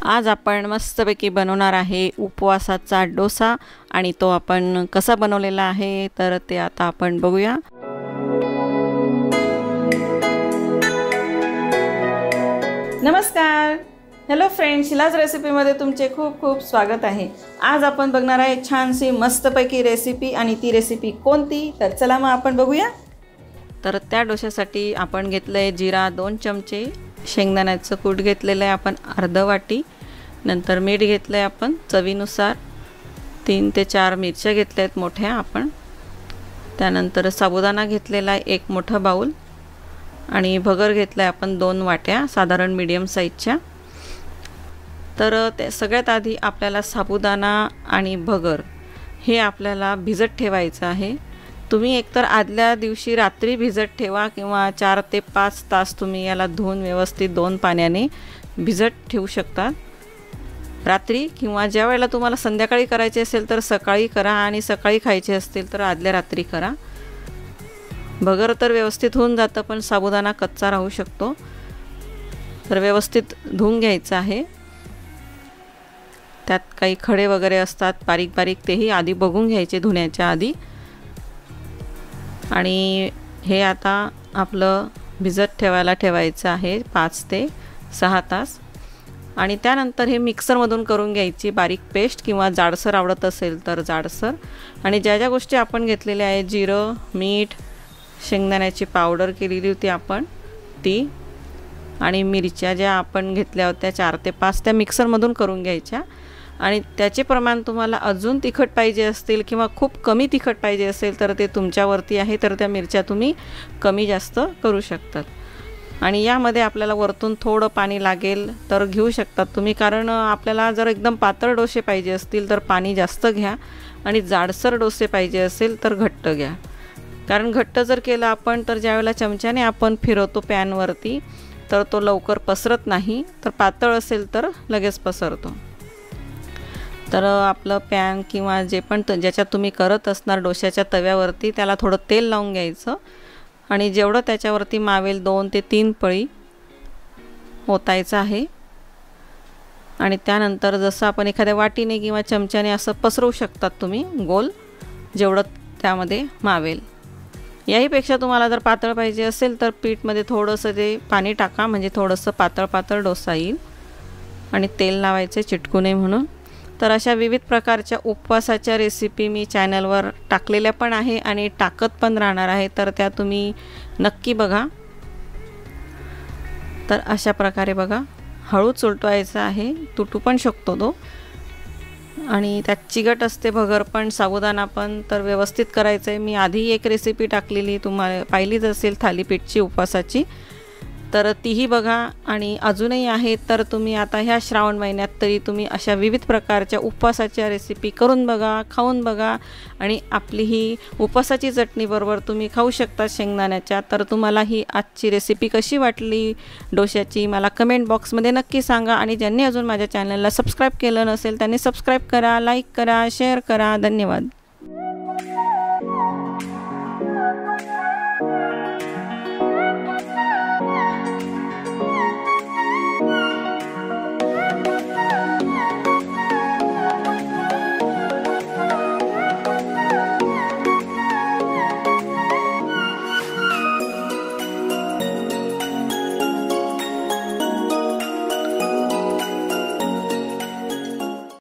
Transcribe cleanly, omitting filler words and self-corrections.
आज आपण मस्तपैकी बनवणार आहे उपवासाचा डोसा आणि तो आपण कसा बनवलेला आहे तर ते आता आपण बघूया। नमस्कार, हॅलो फ्रेंड्स, शिलाज रेसिपीमध्ये तुमचे खूप खूप स्वागत आहे। आज आपण बघणार आहे छानशी मस्तपैकी रेसिपी आणि ती रेसिपी कोणती तर चला मग आपण बघूया। तर त्या डोशासाठी आपण घेतले जिरा 2 चमचे, शेंगदाण्याचं कूट घेतलेलं आहे आपण अर्धा वाटी, नंतर मीठ घेतलं आहे आपण चवीनुसार, 3 ते 4 मिरच्या घेतल्या आहेत मोठ्या आपण, त्यानंतर साबुदाणा घेतलेला आहे 1 मोठा बाउल आणि भगर घेतला आहे आपण 2 वाट्या साधारण मीडियम साईजच्या। तर ते सगळ्यात आधी आपल्याला साबुदाणा आणि भगर हे आपल्याला भिजत ठेवायचं आहे। तुम्ही एकतर आदल्या दिवशी रात्री भिजत ठेवा किंवा 4 ते 5 तास तुम्ही याला धुवून व्यवस्थित 2 पाण्याने भिजत ठेवू शकता रात्री, किंवा ज्या वेळेला तुम्हाला संध्याकाळी करायचे असेल तर सकाळी करा आणि सकाळी खायचे असतील तर आदल्या रात्री करा। भगर तर व्यवस्थित होऊन जातं पण साबुदाणा कच्चा राहू शकतो, तर व्यवस्थित धुवून घ्यायचं आहे। त्यात काही खडे वगैरे असतात बारीक बारीक, तेही आधी बघून घ्यायचे धुण्याच्या आधी। आणि हे आता आपलं भिजत ठेवायचं आहे 5 ते 6 तास आणि त्यानंतर हे मिक्सरमधून करून घ्यायची बारीक पेस्ट, किंवा जाडसर आवडत असेल तर जाडसर। आणि ज्या ज्या गोष्टी आपण घेतलेल्या आहे जिरं, मीठ, शेंगदाण्याची पावडर केलेली होती आपण ती, आणि मिरच्या ज्या आपण घेतल्या होत्या 4 ते 5 त्या मिक्सरमधून करून घ्यायच्या। आणि त्याचे प्रमाण तुम्हाला अजून तिखट पाहिजे असतील किंवा खूप कमी तिखट पाहिजे असेल तर ते तुमच्यावरती आहे, तर त्या मिरच्या तुम्ही कमी जास्त करू शकतात। आणि यामध्ये आपल्याला वरतून थोडं पाणी लागेल तर घेऊ शकतात तुम्ही, कारण आपल्याला जर एकदम पातळ डोसे पाहिजे असतील तर पाणी जास्त घ्या आणि जाडसर डोसे पाहिजे असेल तर घट्ट घ्या। कारण घट्ट जर केलं आपण तर ज्यावेळेला चमच्याने आपण फिरवतो पॅनवरती तर तो लवकर पसरत नाही, तर पातळ असेल तर लगेच पसरतो। तर आपलं पॅन किंवा जे पण ज्याच्यात तुम्ही करत असणार डोशाच्या तव्यावरती त्याला थोडं तेल लावून घ्यायचं आणि जेवढं त्याच्यावरती मावेल 2 ते 3 पळी ओतायचं आहे। आणि त्यानंतर जसं आपण एखाद्या वाटीने किंवा चमच्याने असं पसरवू शकतात तुम्ही गोल, जेवढं त्यामध्ये मावेल। याहीपेक्षा तुम्हाला जर पातळ पाहिजे असेल तर पीठमध्ये थोडंसं ते पाणी टाका, म्हणजे थोडंसं पातळ डोसा येईल आणि तेल लावायचे चिटकू नये म्हणून। तर अशा विविध प्रकारच्या उपवासाच्या रेसिपी मी चॅनलवर टाकलेल्या पण आहे आणि टाकत पण राहणार आहे, तर त्या तुम्ही नक्की बघा। तर अशा प्रकारे बघा, हळूच उलटवायचा आहे, तुटू पण शकतो तो, आणि त्यात चिकट असते भगर पण साबुदाणा पण, तर व्यवस्थित करायचं आहे। मी आधी एक रेसिपी टाकलेली तुम्हाला पाहिलीच असेल थालीपीठची उपवासाची, तर तीही बघा। आणि अजूनही आहे तर तुम्ही आता ह्या श्रावण महिन्यात तरी तुम्ही अशा विविध प्रकारच्या उपवासाच्या रेसिपी करून बघा, खाऊन बघा, आणि आपली ही उपवासाची चटणीबरोबर तुम्ही खाऊ शकता शेंगदाण्याच्या। तर तुम्हाला ही आजची रेसिपी कशी वाटली डोशाची मला कमेंट बॉक्समध्ये नक्की सांगा, आणि ज्यांनी अजून माझ्या चॅनलला सबस्क्राईब केलं नसेल त्यांनी सबस्क्राईब करा, लाईक करा, शेअर करा। धन्यवाद।